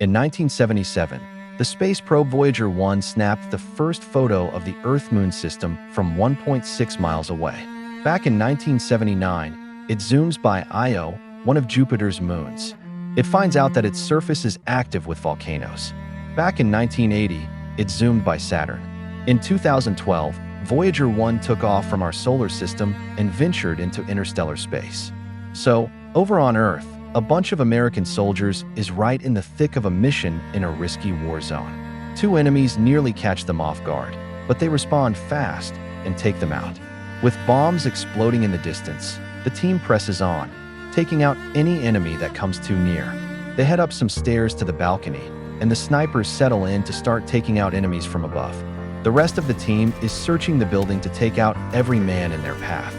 In 1977, the space probe Voyager 1 snapped the first photo of the Earth-Moon system from 1.6 miles away. Back in 1979, it zooms by Io, one of Jupiter's moons. It finds out that its surface is active with volcanoes. Back in 1980, it zoomed by Saturn. In 2012, Voyager 1 took off from our solar system and ventured into interstellar space. So, over on Earth, a bunch of American soldiers is right in the thick of a mission in a risky war zone. Two enemies nearly catch them off guard, but they respond fast and take them out. With bombs exploding in the distance, the team presses on, taking out any enemy that comes too near. They head up some stairs to the balcony, and the snipers settle in to start taking out enemies from above. The rest of the team is searching the building to take out every man in their path.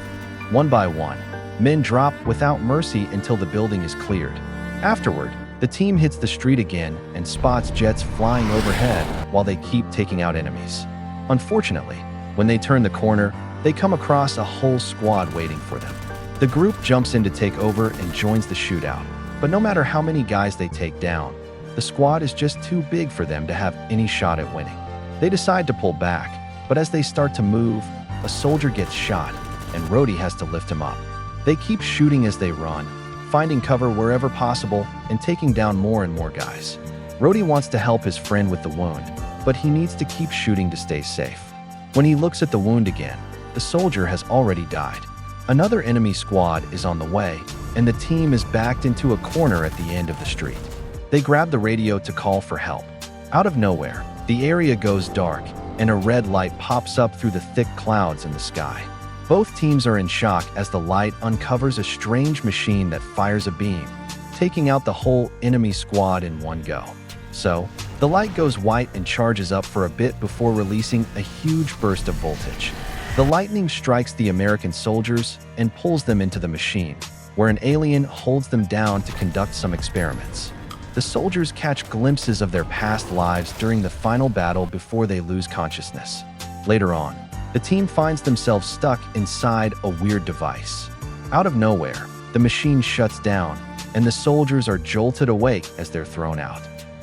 One by one, men drop without mercy until the building is cleared. Afterward, the team hits the street again and spots jets flying overhead while they keep taking out enemies. Unfortunately, when they turn the corner, they come across a whole squad waiting for them. The group jumps in to take over and joins the shootout. But no matter how many guys they take down, the squad is just too big for them to have any shot at winning. They decide to pull back, but as they start to move, a soldier gets shot, and Rhodey has to lift him up. They keep shooting as they run, finding cover wherever possible and taking down more and more guys. Rhodey wants to help his friend with the wound, but he needs to keep shooting to stay safe. When he looks at the wound again, the soldier has already died. Another enemy squad is on the way, and the team is backed into a corner at the end of the street. They grab the radio to call for help. Out of nowhere, the area goes dark, and a red light pops up through the thick clouds in the sky. Both teams are in shock as the light uncovers a strange machine that fires a beam, taking out the whole enemy squad in one go. So, the light goes white and charges up for a bit before releasing a huge burst of voltage. The lightning strikes the American soldiers and pulls them into the machine, where an alien holds them down to conduct some experiments. The soldiers catch glimpses of their past lives during the final battle before they lose consciousness. Later on, the team finds themselves stuck inside a weird device. Out of nowhere, the machine shuts down, and the soldiers are jolted awake as they're thrown out.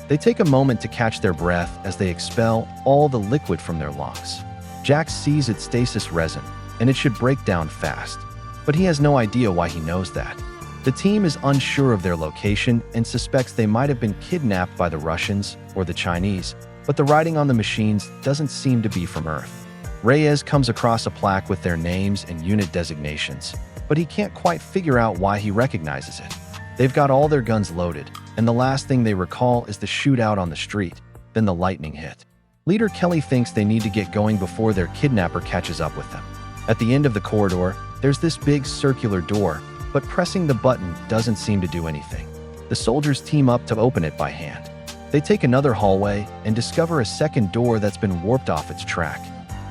They take a moment to catch their breath as they expel all the liquid from their lungs. Jack sees its stasis resin, and it should break down fast, but he has no idea why he knows that. The team is unsure of their location and suspects they might have been kidnapped by the Russians or the Chinese, but the writing on the machines doesn't seem to be from Earth. Reyes comes across a plaque with their names and unit designations, but he can't quite figure out why he recognizes it. They've got all their guns loaded, and the last thing they recall is the shootout on the street, then the lightning hit. Leader Kelly thinks they need to get going before their kidnapper catches up with them. At the end of the corridor, there's this big circular door, but pressing the button doesn't seem to do anything. The soldiers team up to open it by hand. They take another hallway and discover a second door that's been warped off its track.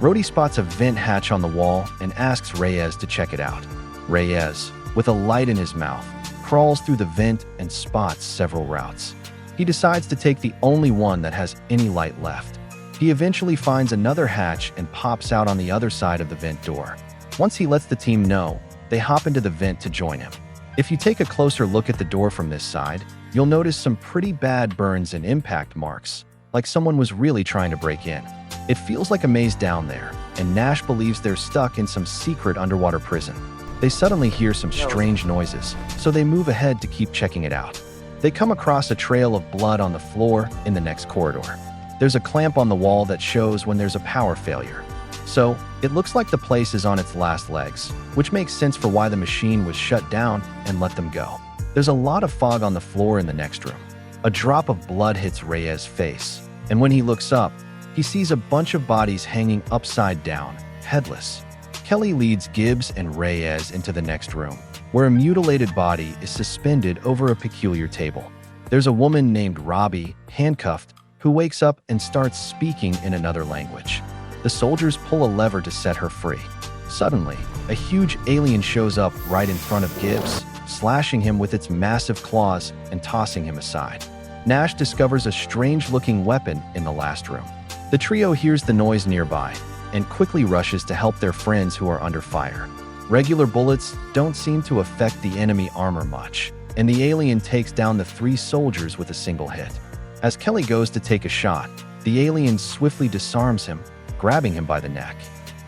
Rhodey spots a vent hatch on the wall and asks Reyes to check it out. Reyes, with a light in his mouth, crawls through the vent and spots several routes. He decides to take the only one that has any light left. He eventually finds another hatch and pops out on the other side of the vent door. Once he lets the team know, they hop into the vent to join him. If you take a closer look at the door from this side, you'll notice some pretty bad burns and impact marks, like someone was really trying to break in. It feels like a maze down there, and Nash believes they're stuck in some secret underwater prison. They suddenly hear some strange noises, so they move ahead to keep checking it out. They come across a trail of blood on the floor in the next corridor. There's a clamp on the wall that shows when there's a power failure. So, it looks like the place is on its last legs, which makes sense for why the machine was shut down and let them go. There's a lot of fog on the floor in the next room. A drop of blood hits Reyes' face, and when he looks up, he sees a bunch of bodies hanging upside down, headless. Kelly leads Gibbs and Reyes into the next room, where a mutilated body is suspended over a peculiar table. There's a woman named Robbie, handcuffed, who wakes up and starts speaking in another language. The soldiers pull a lever to set her free. Suddenly, a huge alien shows up right in front of Gibbs, slashing him with its massive claws and tossing him aside. Nash discovers a strange-looking weapon in the last room. The trio hears the noise nearby and quickly rushes to help their friends who are under fire. Regular bullets don't seem to affect the enemy armor much, and the alien takes down the three soldiers with a single hit. As Kelly goes to take a shot, the alien swiftly disarms him, grabbing him by the neck.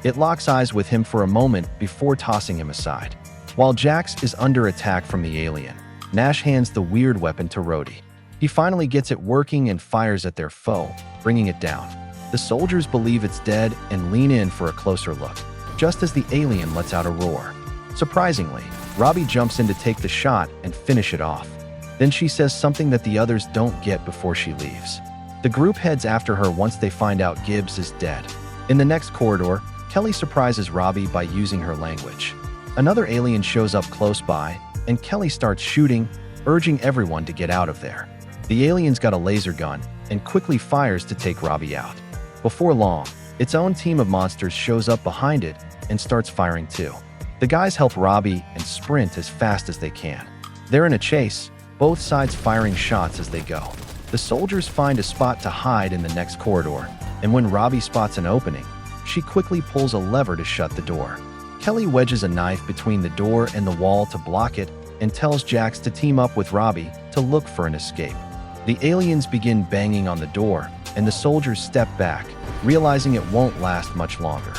It locks eyes with him for a moment before tossing him aside. While Jax is under attack from the alien, Nash hands the weird weapon to Rhodey. He finally gets it working and fires at their foe, bringing it down. The soldiers believe it's dead and lean in for a closer look, just as the alien lets out a roar. Surprisingly, Robbie jumps in to take the shot and finish it off. Then she says something that the others don't get before she leaves. The group heads after her once they find out Gibbs is dead. In the next corridor, Kelly surprises Robbie by using her language. Another alien shows up close by, and Kelly starts shooting, urging everyone to get out of there. The alien's got a laser gun and quickly fires to take Robbie out. Before long, its own team of monsters shows up behind it and starts firing too. The guys help Robbie and sprint as fast as they can. They're in a chase, both sides firing shots as they go. The soldiers find a spot to hide in the next corridor, and when Robbie spots an opening, she quickly pulls a lever to shut the door. Kelly wedges a knife between the door and the wall to block it and tells Jax to team up with Robbie to look for an escape. The aliens begin banging on the door, and the soldiers step back, realizing it won't last much longer.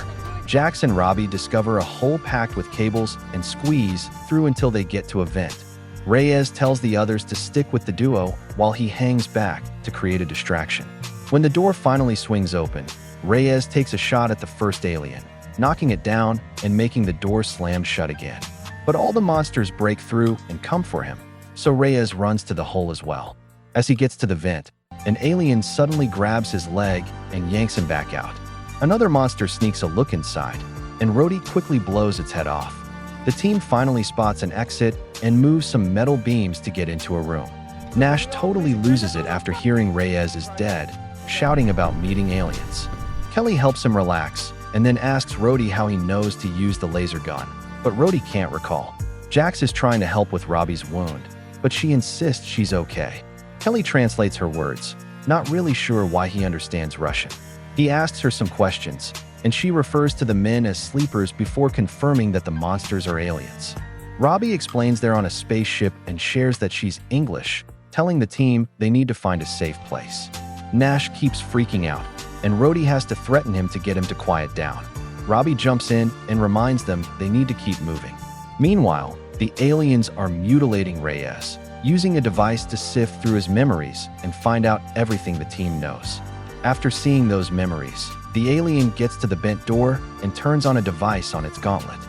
Jax and Robbie discover a hole packed with cables and squeeze through until they get to a vent. Reyes tells the others to stick with the duo while he hangs back to create a distraction. When the door finally swings open, Reyes takes a shot at the first alien, knocking it down and making the door slam shut again. But all the monsters break through and come for him, so Reyes runs to the hole as well. As he gets to the vent, an alien suddenly grabs his leg and yanks him back out. Another monster sneaks a look inside, and Rhodey quickly blows its head off. The team finally spots an exit and moves some metal beams to get into a room. Nash totally loses it after hearing Reyes is dead, shouting about meeting aliens. Kelly helps him relax and then asks Rhodey how he knows to use the laser gun, but Rhodey can't recall. Jax is trying to help with Robbie's wound, but she insists she's okay. Kelly translates her words, not really sure why he understands Russian. He asks her some questions, and she refers to the men as sleepers before confirming that the monsters are aliens. Robbie explains they're on a spaceship and shares that she's English, telling the team they need to find a safe place. Nash keeps freaking out, and Rhodey has to threaten him to get him to quiet down. Robbie jumps in and reminds them they need to keep moving. Meanwhile, the aliens are mutilating Reyes, using a device to sift through his memories and find out everything the team knows. After seeing those memories, the alien gets to the bent door and turns on a device on its gauntlet.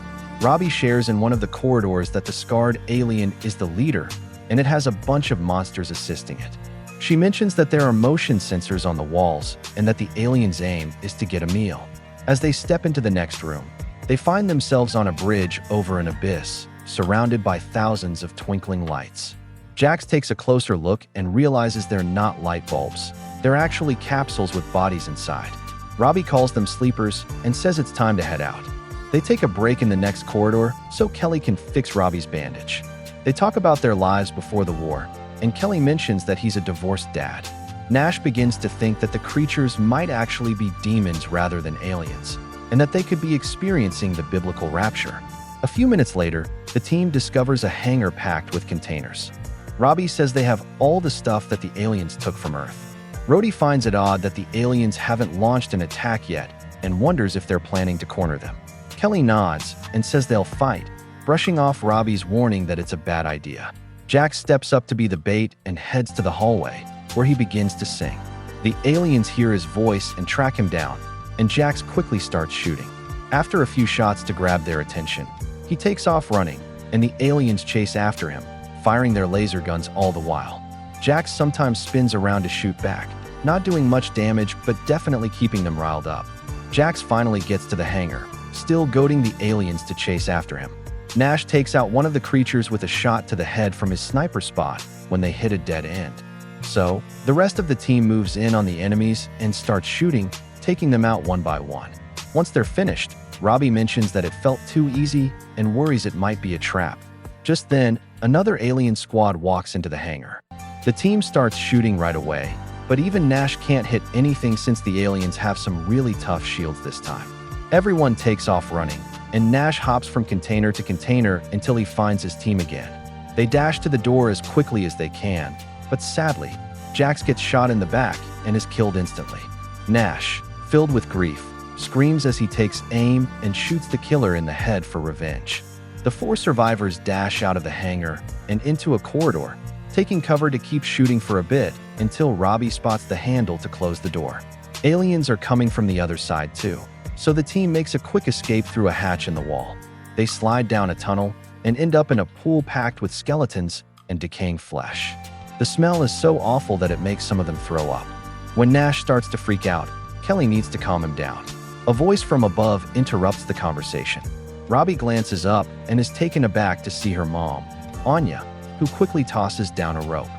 Robbie shares in one of the corridors that the scarred alien is the leader, and it has a bunch of monsters assisting it. She mentions that there are motion sensors on the walls and that the alien's aim is to get a meal. As they step into the next room, they find themselves on a bridge over an abyss, surrounded by thousands of twinkling lights. Jax takes a closer look and realizes they're not light bulbs. They're actually capsules with bodies inside. Robbie calls them sleepers and says it's time to head out. They take a break in the next corridor so Kelly can fix Robbie's bandage. They talk about their lives before the war, and Kelly mentions that he's a divorced dad. Nash begins to think that the creatures might actually be demons rather than aliens, and that they could be experiencing the biblical rapture. A few minutes later, the team discovers a hangar packed with containers. Robbie says they have all the stuff that the aliens took from Earth. Rhodey finds it odd that the aliens haven't launched an attack yet and wonders if they're planning to corner them. Kelly nods and says they'll fight, brushing off Robbie's warning that it's a bad idea. Jax steps up to be the bait and heads to the hallway, where he begins to sing. The aliens hear his voice and track him down, and Jax quickly starts shooting. After a few shots to grab their attention, he takes off running, and the aliens chase after him, firing their laser guns all the while. Jax sometimes spins around to shoot back, not doing much damage but definitely keeping them riled up. Jax finally gets to the hangar, still goading the aliens to chase after him. Nash takes out one of the creatures with a shot to the head from his sniper spot when they hit a dead end. So, the rest of the team moves in on the enemies and starts shooting, taking them out one by one. Once they're finished, Robbie mentions that it felt too easy and worries it might be a trap. Just then, another alien squad walks into the hangar. The team starts shooting right away, but even Nash can't hit anything since the aliens have some really tough shields this time. Everyone takes off running, and Nash hops from container to container until he finds his team again. They dash to the door as quickly as they can, but sadly, Jax gets shot in the back and is killed instantly. Nash, filled with grief, screams as he takes aim and shoots the killer in the head for revenge. The 4 survivors dash out of the hangar and into a corridor, taking cover to keep shooting for a bit until Robbie spots the handle to close the door. Aliens are coming from the other side too, so the team makes a quick escape through a hatch in the wall. They slide down a tunnel and end up in a pool packed with skeletons and decaying flesh. The smell is so awful that it makes some of them throw up. When Nash starts to freak out, Kelly needs to calm him down. A voice from above interrupts the conversation. Robbie glances up and is taken aback to see her mom, Anya, who quickly tosses down a rope.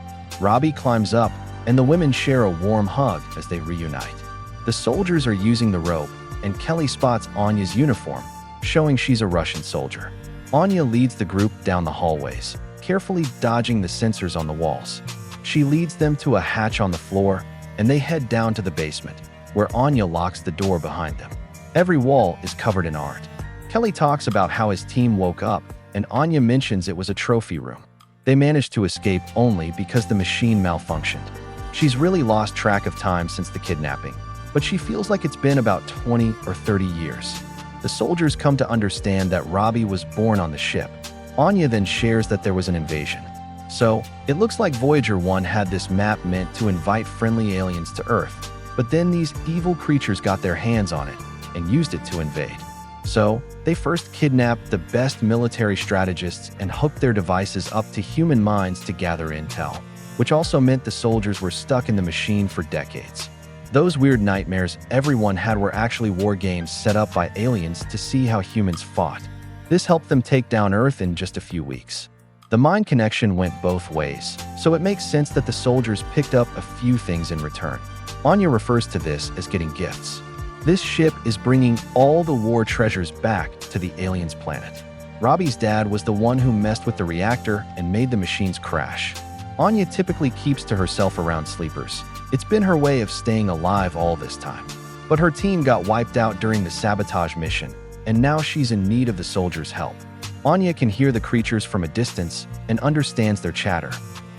Robbie climbs up, and the women share a warm hug as they reunite. The soldiers are using the rope, and Kelly spots Anya's uniform, showing she's a Russian soldier. Anya leads the group down the hallways, carefully dodging the sensors on the walls. She leads them to a hatch on the floor, and they head down to the basement, where Anya locks the door behind them. Every wall is covered in art. Kelly talks about how his team woke up, and Anya mentions it was a trophy room. They managed to escape only because the machine malfunctioned. She's really lost track of time since the kidnapping, but she feels like it's been about 20 or 30 years. The soldiers come to understand that Robbie was born on the ship. Anya then shares that there was an invasion. So, it looks like Voyager 1 had this map meant to invite friendly aliens to Earth, but then these evil creatures got their hands on it and used it to invade. So, they first kidnapped the best military strategists and hooked their devices up to human minds to gather intel, which also meant the soldiers were stuck in the machine for decades. Those weird nightmares everyone had were actually war games set up by aliens to see how humans fought. This helped them take down Earth in just a few weeks. The mind connection went both ways, so it makes sense that the soldiers picked up a few things in return. Anya refers to this as getting gifts. This ship is bringing all the war treasures back to the aliens' planet. Robbie's dad was the one who messed with the reactor and made the machines crash. Anya typically keeps to herself around sleepers. It's been her way of staying alive all this time. But her team got wiped out during the Sabotage mission, and now she's in need of the soldiers' help. Anya can hear the creatures from a distance and understands their chatter.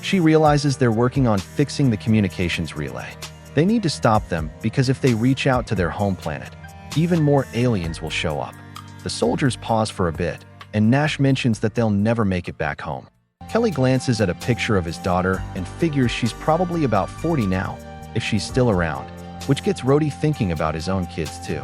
She realizes they're working on fixing the communications relay. They need to stop them because if they reach out to their home planet, even more aliens will show up. The soldiers pause for a bit, and Nash mentions that they'll never make it back home. Kelly glances at a picture of his daughter and figures she's probably about 40 now, if she's still around, which gets Rhodey thinking about his own kids too.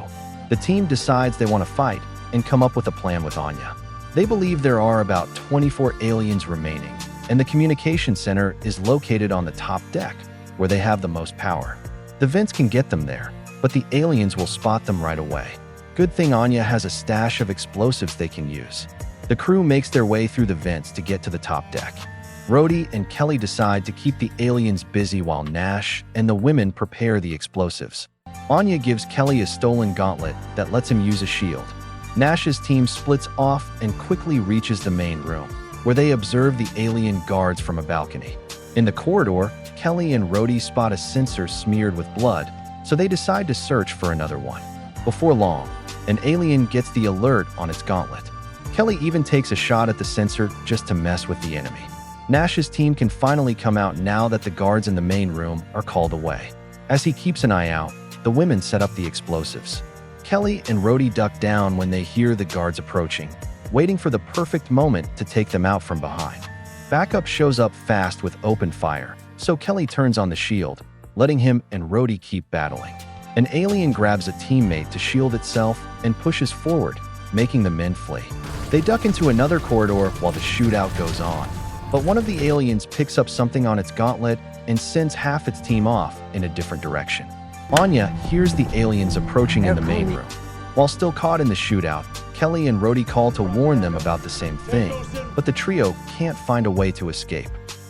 The team decides they want to fight and come up with a plan with Anya. They believe there are about 24 aliens remaining, and the communication center is located on the top deck, where they have the most power. The vents can get them there, but the aliens will spot them right away. Good thing Anya has a stash of explosives they can use. The crew makes their way through the vents to get to the top deck. Rhodey and Kelly decide to keep the aliens busy while Nash and the women prepare the explosives. Anya gives Kelly a stolen gauntlet that lets him use a shield. Nash's team splits off and quickly reaches the main room, where they observe the alien guards from a balcony. In the corridor, Kelly and Rhodey spot a sensor smeared with blood, so they decide to search for another one. Before long, an alien gets the alert on its gauntlet. Kelly even takes a shot at the sensor just to mess with the enemy. Nash's team can finally come out now that the guards in the main room are called away. As he keeps an eye out, the women set up the explosives. Kelly and Rhodey duck down when they hear the guards approaching, waiting for the perfect moment to take them out from behind. Backup shows up fast with open fire, so Kelly turns on the shield, letting him and Rhodey keep battling. An alien grabs a teammate to shield itself and pushes forward, making the men flee. They duck into another corridor while the shootout goes on, but one of the aliens picks up something on its gauntlet and sends half its team off in a different direction. Anya hears the aliens approaching in the main room. While still caught in the shootout, Kelly and Rhodey call to warn them about the same thing, but the trio can't find a way to escape.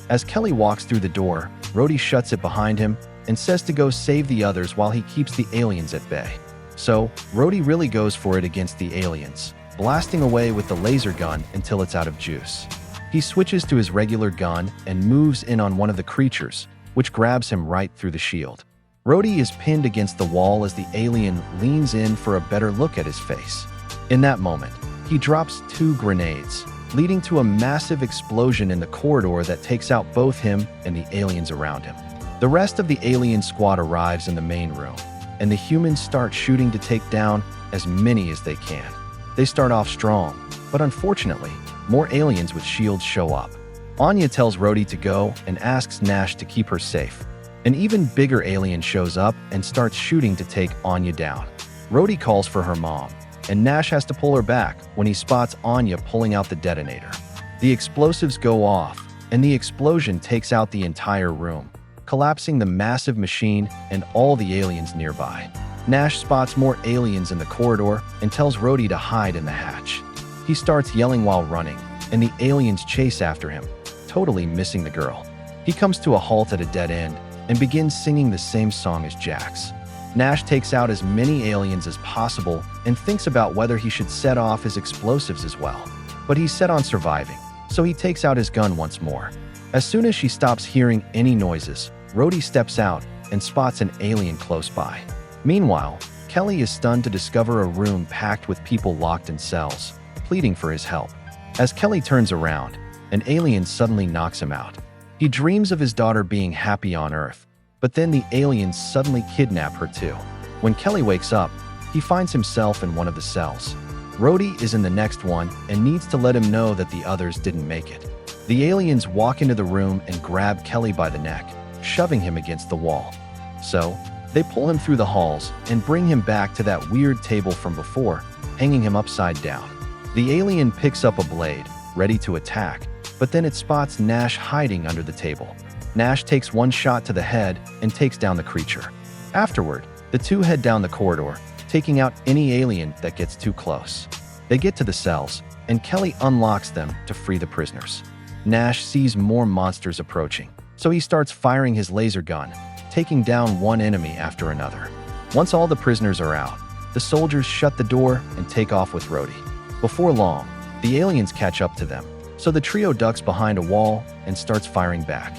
As Kelly walks through the door, Rhodey shuts it behind him and says to go save the others while he keeps the aliens at bay. So, Rhodey really goes for it against the aliens, blasting away with the laser gun until it's out of juice. He switches to his regular gun and moves in on one of the creatures, which grabs him right through the shield. Rhodey is pinned against the wall as the alien leans in for a better look at his face. In that moment, he drops 2 grenades, leading to a massive explosion in the corridor that takes out both him and the aliens around him. The rest of the alien squad arrives in the main room, and the humans start shooting to take down as many as they can. They start off strong, but unfortunately, more aliens with shields show up. Anya tells Rhodey to go and asks Nash to keep her safe. An even bigger alien shows up and starts shooting to take Anya down. Rhodey calls for her mom, and Nash has to pull her back when he spots Anya pulling out the detonator. The explosives go off, and the explosion takes out the entire room, collapsing the massive machine and all the aliens nearby. Nash spots more aliens in the corridor and tells Rhodey to hide in the hatch. He starts yelling while running, and the aliens chase after him, totally missing the girl. He comes to a halt at a dead end and begins singing the same song as Jax. Nash takes out as many aliens as possible and thinks about whether he should set off his explosives as well. But he's set on surviving, so he takes out his gun once more. As soon as she stops hearing any noises, Rhodey steps out and spots an alien close by. Meanwhile, Kelly is stunned to discover a room packed with people locked in cells, pleading for his help. As Kelly turns around, an alien suddenly knocks him out. He dreams of his daughter being happy on Earth, but then the aliens suddenly kidnap her too. When Kelly wakes up, he finds himself in one of the cells. Rhodey is in the next one and needs to let him know that the others didn't make it. The aliens walk into the room and grab Kelly by the neck, shoving him against the wall. So, they pull him through the halls and bring him back to that weird table from before, hanging him upside down. The alien picks up a blade, ready to attack, but then it spots Nash hiding under the table. Nash takes one shot to the head and takes down the creature. Afterward, the two head down the corridor, taking out any alien that gets too close. They get to the cells, and Kelly unlocks them to free the prisoners. Nash sees more monsters approaching, so he starts firing his laser gun, taking down one enemy after another. Once all the prisoners are out, the soldiers shut the door and take off with Rhodey. Before long, the aliens catch up to them, so the trio ducks behind a wall and starts firing back.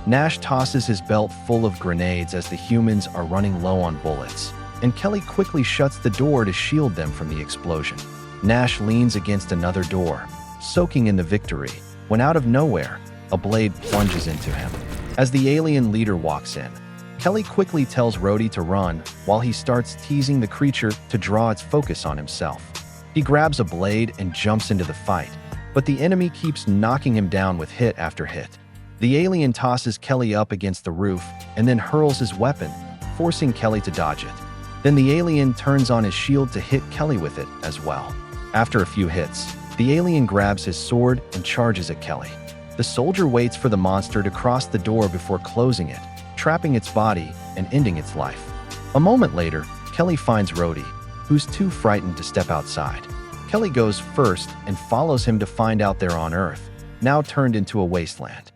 Nash tosses his belt full of grenades as the humans are running low on bullets, and Kelly quickly shuts the door to shield them from the explosion. Nash leans against another door, soaking in the victory, when out of nowhere, a blade plunges into him. As the alien leader walks in, Kelly quickly tells Rhodey to run while he starts teasing the creature to draw its focus on himself. He grabs a blade and jumps into the fight, but the enemy keeps knocking him down with hit after hit. The alien tosses Kelly up against the roof and then hurls his weapon, forcing Kelly to dodge it. Then the alien turns on his shield to hit Kelly with it as well. After a few hits, the alien grabs his sword and charges at Kelly. The soldier waits for the monster to cross the door before closing it, trapping its body and ending its life. A moment later, Kelly finds Rhodey, who's too frightened to step outside. Kelly goes first and follows him to find out they're on Earth, now turned into a wasteland.